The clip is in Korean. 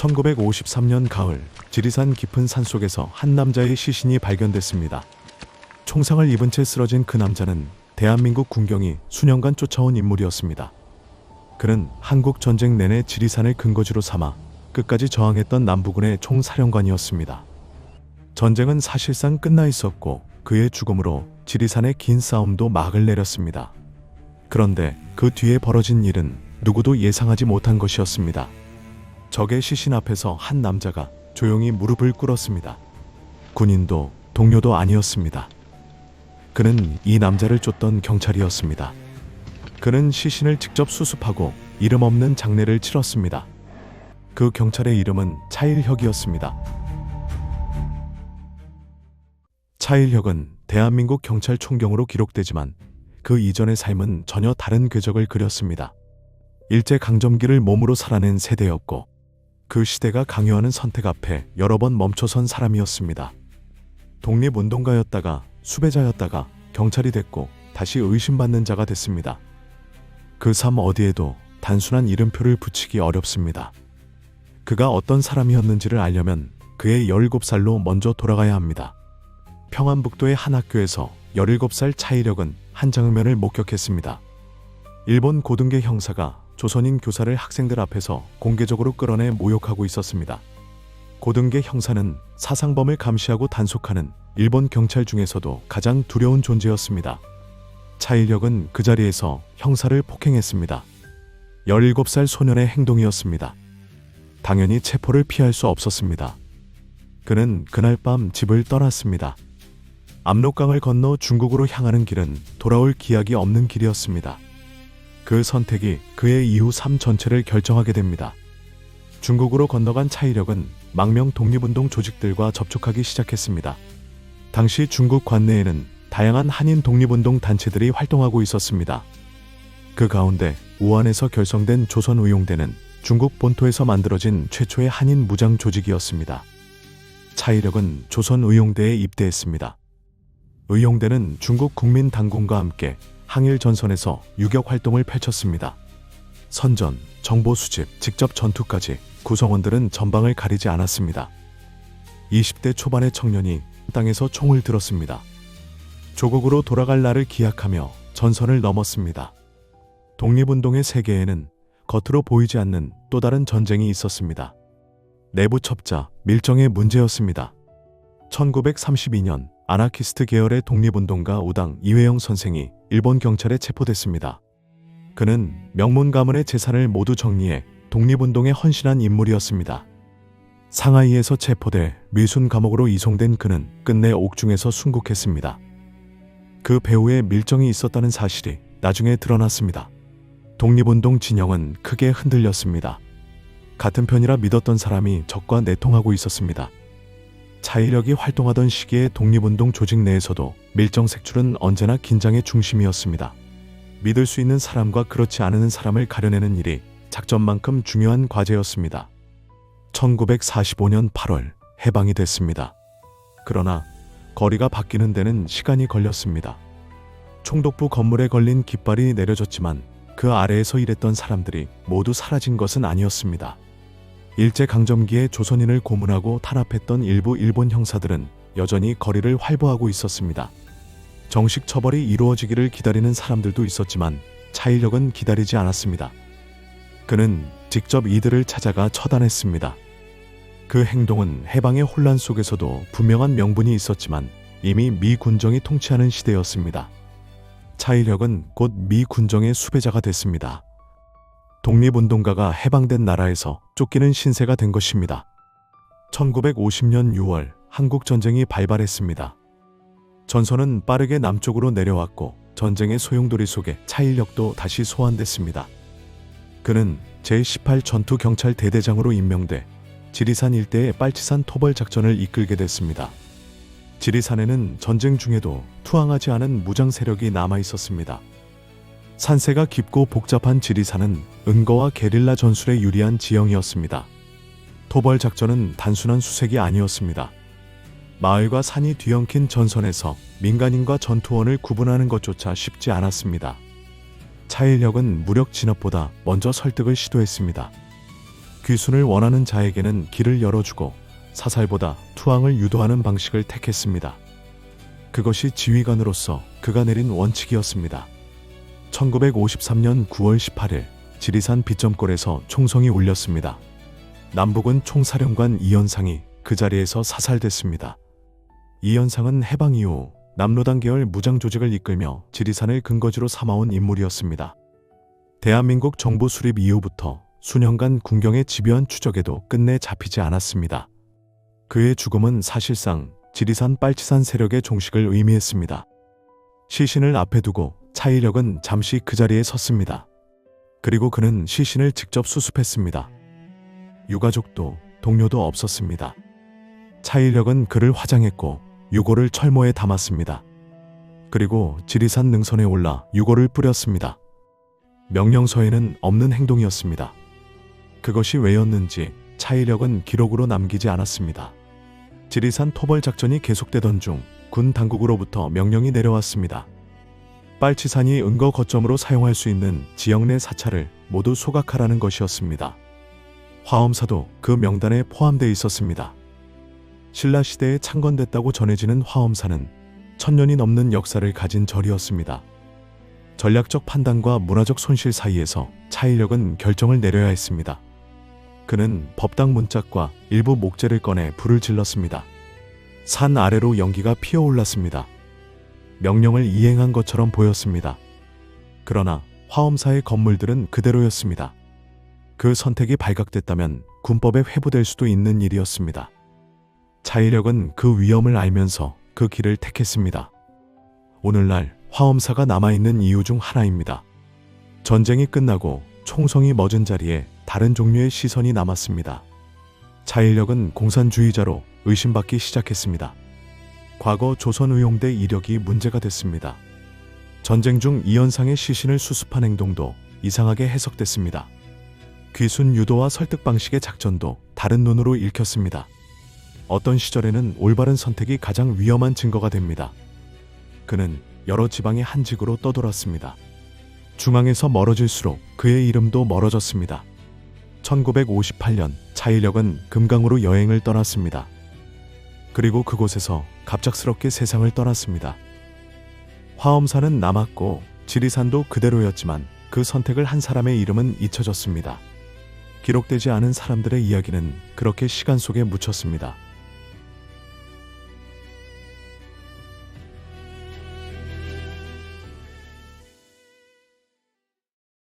1953년 가을, 지리산 깊은 산속에서 한 남자의 시신이 발견됐습니다. 총상을 입은 채 쓰러진 그 남자는 대한민국 군경이 수년간 쫓아온 인물이었습니다. 그는 한국 전쟁 내내 지리산을 근거지로 삼아 끝까지 저항했던 남부군의 총사령관이었습니다. 전쟁은 사실상 끝나 있었고 그의 죽음으로 지리산의 긴 싸움도 막을 내렸습니다. 그런데 그 뒤에 벌어진 일은 누구도 예상하지 못한 것이었습니다. 적의 시신 앞에서 한 남자가 조용히 무릎을 꿇었습니다. 군인도 동료도 아니었습니다. 그는 이 남자를 쫓던 경찰이었습니다. 그는 시신을 직접 수습하고 이름 없는 장례를 치렀습니다. 그 경찰의 이름은 차일혁이었습니다. 차일혁은 대한민국 경찰 총경으로 기록되지만 그 이전의 삶은 전혀 다른 궤적을 그렸습니다. 일제강점기를 몸으로 살아낸 세대였고 그 시대가 강요하는 선택 앞에 여러 번 멈춰선 사람이었습니다. 독립운동가였다가 수배자였다가 경찰이 됐고 다시 의심받는 자가 됐습니다. 그 삶 어디에도 단순한 이름표를 붙이기 어렵습니다. 그가 어떤 사람이었는지를 알려면 그의 17살로 먼저 돌아가야 합니다. 평안북도의 한 학교에서 17살 차일혁은 한 장면을 목격했습니다. 일본 고등계 형사가 조선인 교사를 학생들 앞에서 공개적으로 끌어내 모욕하고 있었습니다. 고등계 형사는 사상범을 감시하고 단속하는 일본 경찰 중에서도 가장 두려운 존재였습니다. 차일혁은 그 자리에서 형사를 폭행했습니다. 17살 소년의 행동이었습니다. 당연히 체포를 피할 수 없었습니다. 그는 그날 밤 집을 떠났습니다. 압록강을 건너 중국으로 향하는 길은 돌아올 기약이 없는 길이었습니다. 그 선택이 그의 이후 삶 전체를 결정하게 됩니다. 중국으로 건너간 차일혁은 망명 독립운동 조직들과 접촉하기 시작했습니다. 당시 중국 관내에는 다양한 한인 독립운동 단체들이 활동하고 있었습니다. 그 가운데 우한에서 결성된 조선의용대는 중국 본토에서 만들어진 최초의 한인 무장 조직이었습니다. 차일혁은 조선의용대에 입대했습니다. 의용대는 중국 국민당군과 함께 항일 전선에서 유격 활동을 펼쳤습니다. 선전, 정보 수집, 직접 전투까지 구성원들은 전방을 가리지 않았습니다. 20대 초반의 청년이 땅에서 총을 들었습니다. 조국으로 돌아갈 날을 기약하며 전선을 넘었습니다. 독립운동의 세계에는 겉으로 보이지 않는 또 다른 전쟁이 있었습니다. 내부 첩자, 밀정의 문제였습니다. 1932년 아나키스트 계열의 독립운동가 우당 이회영 선생이 일본 경찰에 체포됐습니다. 그는 명문 가문의 재산을 모두 정리해 독립운동에 헌신한 인물이었습니다. 상하이에서 체포돼 미순 감옥으로 이송된 그는 끝내 옥중에서 순국했습니다. 그 배후에 밀정이 있었다는 사실이 나중에 드러났습니다. 독립운동 진영은 크게 흔들렸습니다. 같은 편이라 믿었던 사람이 적과 내통하고 있었습니다. 차일혁이 활동하던 시기에 독립운동 조직 내에서도 밀정 색출은 언제나 긴장의 중심이었습니다. 믿을 수 있는 사람과 그렇지 않은 사람을 가려내는 일이 작전만큼 중요한 과제였습니다. 1945년 8월 해방이 됐습니다. 그러나 거리가 바뀌는 데는 시간이 걸렸습니다. 총독부 건물에 걸린 깃발이 내려졌지만 그 아래에서 일했던 사람들이 모두 사라진 것은 아니었습니다. 일제강점기에 조선인을 고문하고 탄압했던 일부 일본 형사들은 여전히 거리를 활보하고 있었습니다. 정식 처벌이 이루어지기를 기다리는 사람들도 있었지만 차일혁은 기다리지 않았습니다. 그는 직접 이들을 찾아가 처단했습니다. 그 행동은 해방의 혼란 속에서도 분명한 명분이 있었지만 이미 미 군정이 통치하는 시대였습니다. 차일혁은 곧 미 군정의 수배자가 됐습니다. 독립운동가가 해방된 나라에서 쫓기는 신세가 된 것입니다. 1950년 6월 한국전쟁이 발발했습니다. 전선은 빠르게 남쪽으로 내려왔고 전쟁의 소용돌이 속에 차일혁도 다시 소환됐습니다. 그는 제18 전투경찰 대대장으로 임명돼 지리산 일대의 빨치산 토벌 작전을 이끌게 됐습니다. 지리산에는 전쟁 중에도 투항하지 않은 무장 세력이 남아 있었습니다. 산세가 깊고 복잡한 지리산은 은거와 게릴라 전술에 유리한 지형이었습니다. 토벌 작전은 단순한 수색이 아니었습니다. 마을과 산이 뒤엉킨 전선에서 민간인과 전투원을 구분하는 것조차 쉽지 않았습니다. 차일혁은 무력 진압보다 먼저 설득을 시도했습니다. 귀순을 원하는 자에게는 길을 열어주고 사살보다 투항을 유도하는 방식을 택했습니다. 그것이 지휘관으로서 그가 내린 원칙이었습니다. 1953년 9월 18일 지리산 빗점골에서 총성이 울렸습니다. 남북은 총사령관 이현상이 그 자리에서 사살됐습니다. 이현상은 해방 이후 남로당 계열 무장 조직을 이끌며 지리산을 근거지로 삼아온 인물이었습니다. 대한민국 정부 수립 이후부터 수년간 군경의 집요한 추적에도 끝내 잡히지 않았습니다. 그의 죽음은 사실상 지리산 빨치산 세력의 종식을 의미했습니다. 시신을 앞에 두고 차일력은 잠시 그 자리에 섰습니다. 그리고 그는 시신을 직접 수습했습니다. 유가족도 동료도 없었습니다. 차일력은 그를 화장했고 유골을 철모에 담았습니다. 그리고 지리산 능선에 올라 유골을 뿌렸습니다. 명령서에는 없는 행동이었습니다. 그것이 왜였는지 차일력은 기록으로 남기지 않았습니다. 지리산 토벌 작전이 계속되던 중 군 당국으로부터 명령이 내려왔습니다. 빨치산이 은거 거점으로 사용할 수 있는 지역 내 사찰을 모두 소각하라는 것이었습니다. 화엄사도 그 명단에 포함되어 있었습니다. 신라시대에 창건됐다고 전해지는 화엄사는 1000년이 넘는 역사를 가진 절이었습니다. 전략적 판단과 문화적 손실 사이에서 차일력은 결정을 내려야 했습니다. 그는 법당 문짝과 일부 목재를 꺼내 불을 질렀습니다. 산 아래로 연기가 피어올랐습니다. 명령을 이행한 것처럼 보였습니다. 그러나 화엄사의 건물들은 그대로였습니다. 그 선택이 발각됐다면 군법에 회부될 수도 있는 일이었습니다. 차일력은 그 위험을 알면서 그 길을 택했습니다. 오늘날 화엄사가 남아있는 이유 중 하나입니다. 전쟁이 끝나고 총성이 멎은 자리에 다른 종류의 시선이 남았습니다. 차일력은 공산주의자로 의심받기 시작했습니다. 과거 조선의용대 이력이 문제가 됐습니다. 전쟁 중 이현상의 시신을 수습한 행동도 이상하게 해석됐습니다. 귀순 유도와 설득 방식의 작전도 다른 눈으로 읽혔습니다. 어떤 시절에는 올바른 선택이 가장 위험한 증거가 됩니다. 그는 여러 지방의 한직으로 떠돌았습니다. 중앙에서 멀어질수록 그의 이름도 멀어졌습니다. 1958년 차일력은 금강으로 여행을 떠났습니다. 그리고 그곳에서 갑작스럽게 세상을 떠났습니다. 화엄사는 남았고 지리산도 그대로였지만 그 선택을 한 사람의 이름은 잊혀졌습니다. 기록되지 않은 사람들의 이야기는 그렇게 시간 속에 묻혔습니다.